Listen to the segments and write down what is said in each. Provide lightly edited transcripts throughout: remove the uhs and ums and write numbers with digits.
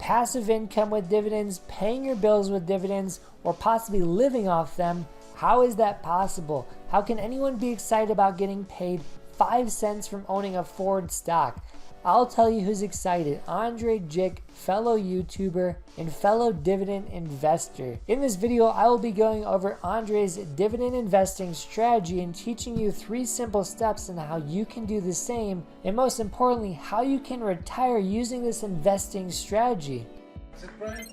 passive income with dividends, paying your bills with dividends, or possibly living off them. How is that possible? How can anyone be excited about getting paid 5 cents from owning a Ford stock? I'll tell you who's excited. Andrei Jikh, fellow YouTuber and fellow dividend investor. In this video, I will be going over Andrei's dividend investing strategy and teaching you 3 simple steps on how you can do the same, and most importantly, how you can retire using this investing strategy. Is it Brian?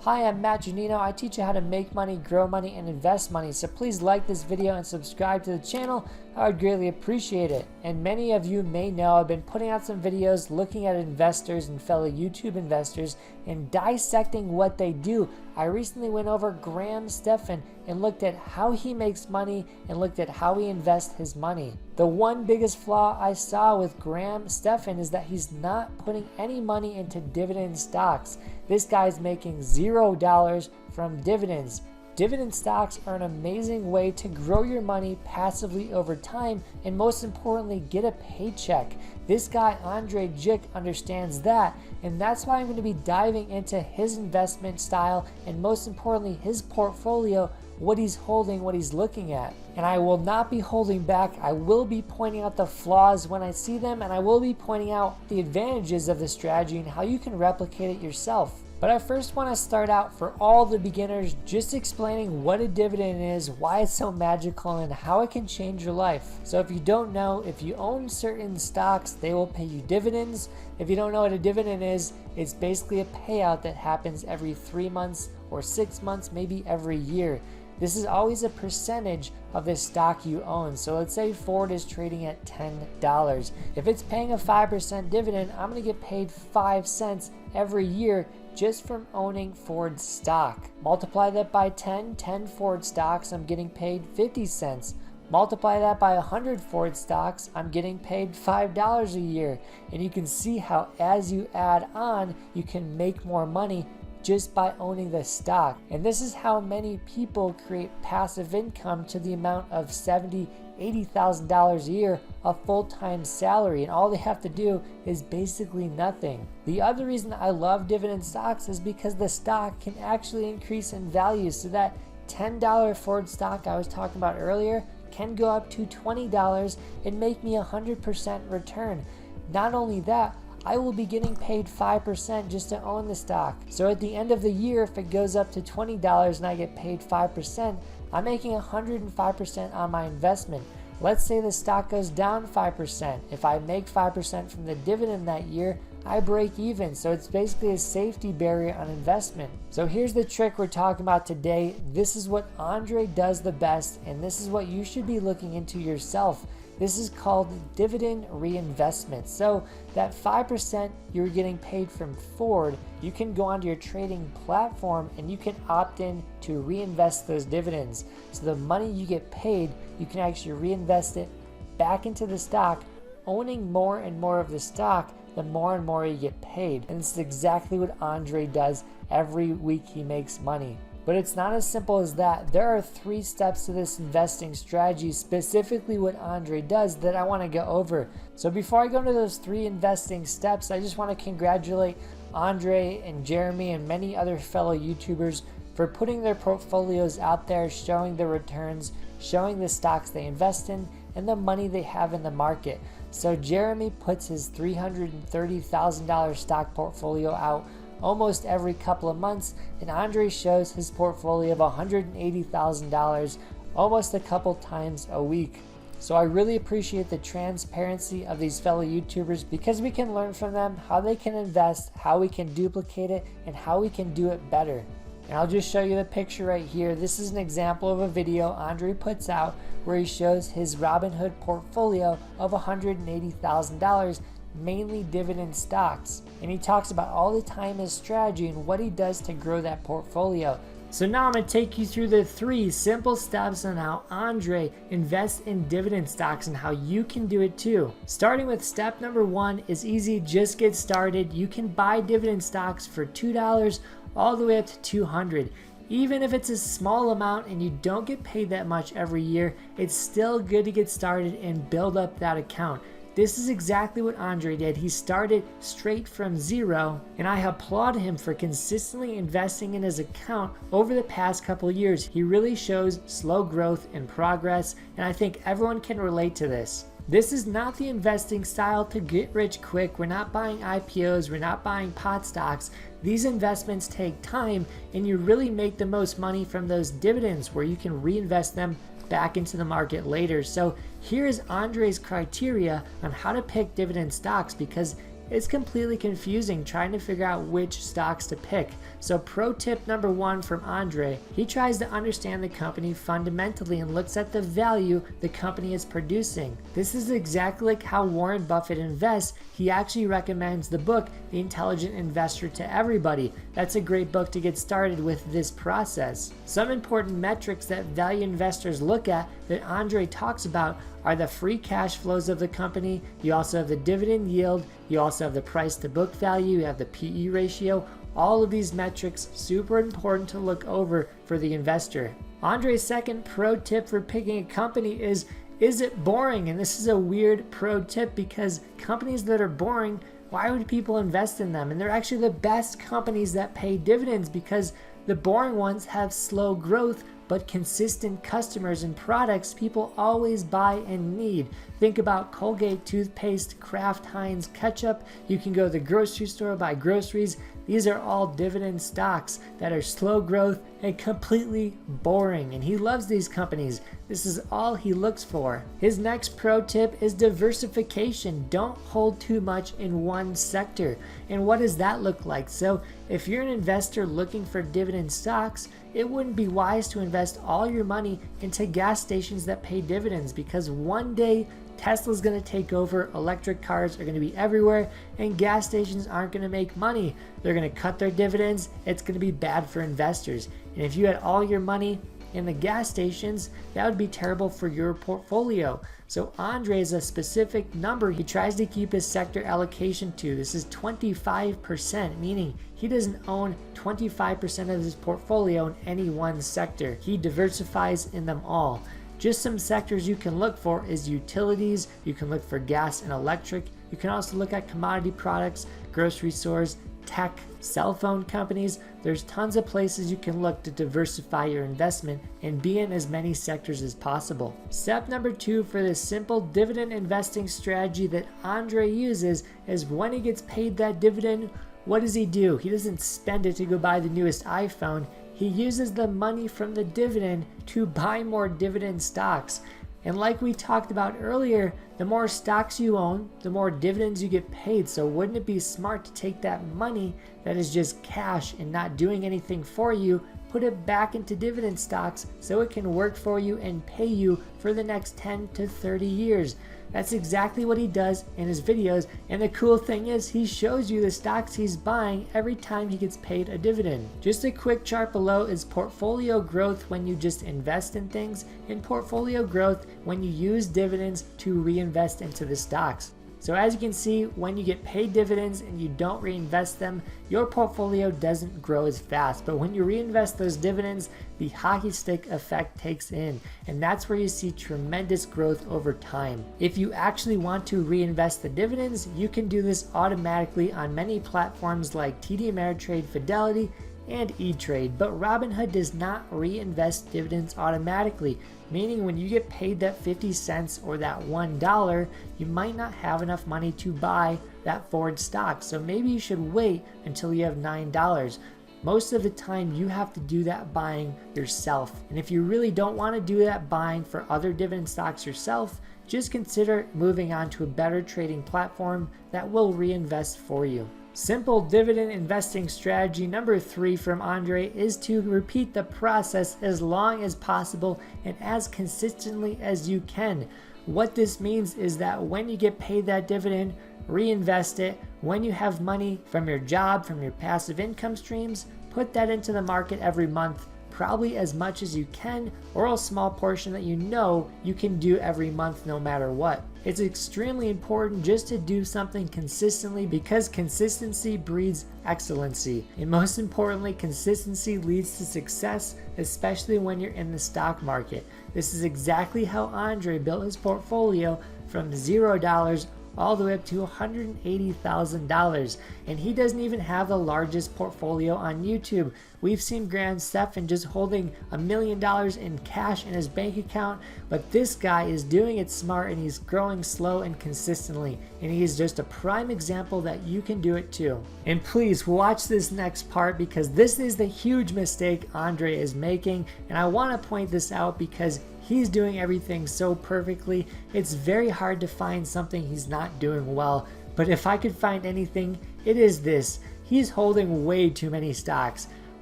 Hi, I'm Giannino. I teach you how to make money, grow money, and invest money. So please like this video and subscribe to the channel. I would greatly appreciate it. And many of you may know I've been putting out some videos looking at investors and fellow YouTube investors and dissecting what they do. I recently went over Graham Stephan and looked at how he makes money and looked at how he invests his money. The one biggest flaw I saw with Graham Stephan is that he's not putting any money into dividend stocks. This guy's making $0 from dividends. Dividend stocks are an amazing way to grow your money passively over time and most importantly get a paycheck. This guy Andrei Jikh understands that, and that's why I'm going to be diving into his investment style and most importantly his portfolio, what he's holding, what he's looking at. And I will not be holding back. I will be pointing out the flaws when I see them, and I will be pointing out the advantages of the strategy and how you can replicate it yourself. But I first want to start out for all the beginners just explaining what a dividend is, why it's so magical, and how it can change your life. So if you don't know, if you own certain stocks, they will pay you dividends. If you don't know what a dividend is, it's basically a payout that happens every 3 months or 6 months, maybe every year. This is always a percentage of the stock you own. So let's say Ford is trading at $10. If it's paying a 5% dividend, I'm going to get paid 5 cents every year just from owning Ford stock. Multiply that by 10 Ford stocks, I'm getting paid 50 cents. Multiply that by 100 Ford stocks, I'm getting paid $5 a year. And you can see how as you add on, you can make more money just by owning the stock. And this is how many people create passive income to the amount of $70,000, $80,000 a year, a full-time salary, and all they have to do is basically nothing. The other reason I love dividend stocks is because the stock can actually increase in value, so that $10 Ford stock I was talking about earlier can go up to $20 and make me 100% return. Not only that, I will be getting paid 5% just to own the stock. So at the end of the year, if it goes up to $20 and I get paid 5%, I'm making 105% on my investment. Let's say the stock goes down 5%. If I make 5% from the dividend that year, I break even. So it's basically a safety barrier on investment. So here's the trick we're talking about today. This is what Andrei does the best, and this is what you should be looking into yourself. This is called dividend reinvestment. So that 5% you're getting paid from Ford, you can go onto your trading platform and you can opt in to reinvest those dividends. So the money you get paid, you can actually reinvest it back into the stock, owning more and more of the stock, the more and more you get paid. And this is exactly what Andrei does every week he makes money. But it's not as simple as that. There are 3 steps to this investing strategy, specifically what Andrei does, that I want to go over. So before I go into those 3 investing steps, I just want to congratulate Andrei and Jeremy and many other fellow YouTubers for putting their portfolios out there, showing the returns, showing the stocks they invest in, and the money they have in the market. So Jeremy puts his $330,000 stock portfolio out almost every couple of months, and Andrei shows his portfolio of $180,000 almost a couple times a week. So I really appreciate the transparency of these fellow YouTubers, because we can learn from them how they can invest, how we can duplicate it, and how we can do it better. And I'll just show you the picture right here. This is an example of a video Andrei puts out where he shows his Robinhood portfolio of $180,000, mainly dividend stocks. And he talks about all the time his strategy and what he does to grow that portfolio. So now I'm going to take you through the 3 simple steps on how Andrei invests in dividend stocks and how you can do it too. Starting with step number 1 is easy, just get started. You can buy dividend stocks for $2 all the way up to $200. Even if it's a small amount and you don't get paid that much every year, it's still good to get started and build up that account. This is exactly what Andrei did. He started straight from zero, and I applaud him for consistently investing in his account over the past couple years. He really shows slow growth and progress, and I think everyone can relate to this. This is not the investing style to get rich quick. We're not buying IPOs, we're not buying pot stocks. These investments take time, and you really make the most money from those dividends where you can reinvest them back into the market later. So here's Andrei's criteria on how to pick dividend stocks, because it's completely confusing trying to figure out which stocks to pick. So pro tip number 1 from Andrei, he tries to understand the company fundamentally and looks at the value the company is producing. This is exactly like how Warren Buffett invests. He actually recommends the book, The Intelligent Investor, to everybody. That's a great book to get started with this process. Some important metrics that value investors look at that Andrei talks about are the free cash flows of the company. You also have the dividend yield. You also have the price to book value. You have the PE ratio. All of these metrics, super important to look over for the investor. Andrei's second pro tip for picking a company is it boring? And this is a weird pro tip, because companies that are boring, why would people invest in them? And they're actually the best companies that pay dividends, because the boring ones have slow growth but consistent customers and products people always buy and need. Think about Colgate toothpaste, Kraft Heinz ketchup. You can go to the grocery store, buy groceries. These are all dividend stocks that are slow growth and completely boring, and he loves these companies. This is all he looks for. His next pro tip is diversification. Don't hold too much in one sector. And what does that look like? So if you're an investor looking for dividend stocks, it wouldn't be wise to invest all your money into gas stations that pay dividends, because one day Tesla's going to take over, electric cars are going to be everywhere, and gas stations aren't going to make money. They're going to cut their dividends. It's going to be bad for investors. And if you had all your money in the gas stations, that would be terrible for your portfolio. So Andrei is a specific number he tries to keep his sector allocation to. This is 25%, meaning he doesn't own 25% of his portfolio in any one sector. He diversifies in them all. Just some sectors you can look for is utilities. You can look for gas and electric. You can also look at commodity products, grocery stores, tech, cell phone companies. There's tons of places you can look to diversify your investment and be in as many sectors as possible. Step number 2 for this simple dividend investing strategy that Andrei uses is when he gets paid that dividend, what does he do? He doesn't spend it to go buy the newest iPhone. He uses the money from the dividend to buy more dividend stocks. And like we talked about earlier, the more stocks you own, the more dividends you get paid. So wouldn't it be smart to take that money that is just cash and not doing anything for you, put it back into dividend stocks so it can work for you and pay you for the next 10 to 30 years? That's exactly what he does in his videos, and the cool thing is he shows you the stocks he's buying every time he gets paid a dividend. Just a quick chart below is portfolio growth when you just invest in things, and portfolio growth when you use dividends to reinvest into the stocks. So as you can see, when you get paid dividends and you don't reinvest them, your portfolio doesn't grow as fast. But when you reinvest those dividends, the hockey stick effect takes in, and that's where you see tremendous growth over time. If you actually want to reinvest the dividends, you can do this automatically on many platforms like TD Ameritrade, Fidelity, and E-Trade, but Robinhood does not reinvest dividends automatically, meaning when you get paid that 50 cents or that $1, you might not have enough money to buy that Ford stock. So maybe you should wait until you have $9. Most of the time you have to do that buying yourself. And if you really don't want to do that buying for other dividend stocks yourself, just consider moving on to a better trading platform that will reinvest for you. Simple dividend investing strategy number 3 from Andrei is to repeat the process as long as possible and as consistently as you can. What this means is that when you get paid that dividend, reinvest it. When you have money from your job, from your passive income streams, put that into the market every month, probably as much as you can, or a small portion that you know you can do every month no matter what. It's extremely important just to do something consistently, because consistency breeds excellency. And most importantly, consistency leads to success, especially when you're in the stock market. This is exactly how Andrei built his portfolio from $0 all the way up to $180,000. And he doesn't even have the largest portfolio on YouTube. We've seen Graham Stephan just holding $1 million in cash in his bank account, but this guy is doing it smart and he's growing slow and consistently. And he is just a prime example that you can do it too. And please watch this next part, because this is the huge mistake Andrei is making. And I want to point this out because he's doing everything so perfectly. It's very hard to find something he's not doing well. But if I could find anything, it is this. He's holding way too many stocks.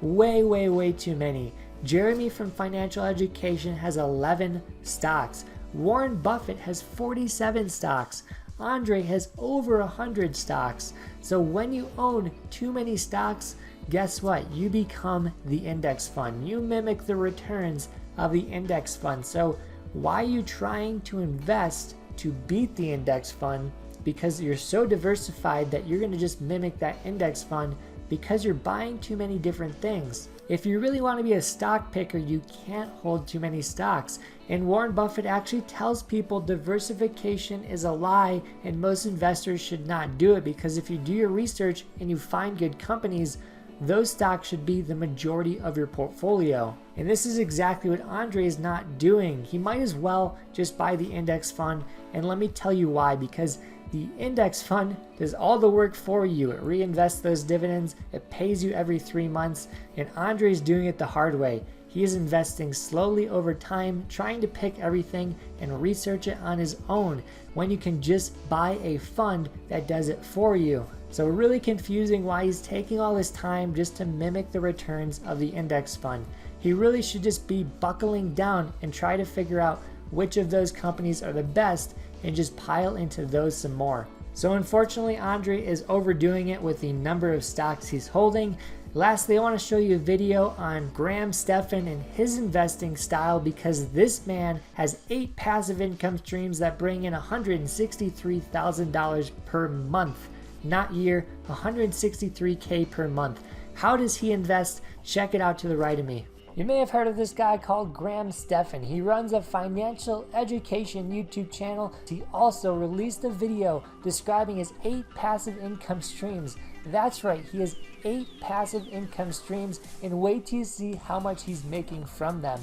Way too many. Jeremy from Financial Education has 11 stocks. Warren Buffett has 47 stocks. Andrei has over 100 stocks. So when you own too many stocks, guess what? You become the index fund. You mimic the returns of the index fund. So why are you trying to invest to beat the index fund? Because you're so diversified that you're going to just mimic that index fund because you're buying too many different things. If you really want to be a stock picker, you can't hold too many stocks. And Warren Buffett actually tells people diversification is a lie and most investors should not do it, because if you do your research and you find good companies, those stocks should be the majority of your portfolio. And this is exactly what Andrei is not doing. He might as well just buy the index fund. And let me tell you why. Because the index fund does all the work for you. It reinvests those dividends. It pays you every 3 months. And Andrei is doing it the hard way. He is investing slowly over time, trying to pick everything and research it on his own, when you can just buy a fund that does it for you. So really confusing why he's taking all this time just to mimic the returns of the index fund. He really should just be buckling down and try to figure out which of those companies are the best and just pile into those some more. So unfortunately, Andrei is overdoing it with the number of stocks he's holding. Lastly, I want to show you a video on Graham Stephan and his investing style, because this man has 8 passive income streams that bring in $163,000 per month. Not year, $163K per month. How does he invest? Check it out to the right of me. You may have heard of this guy called Graham Stephan. He runs a financial education YouTube channel. He also released a video describing his 8 passive income streams. That's right, he has 8 passive income streams, and wait till you see how much he's making from them.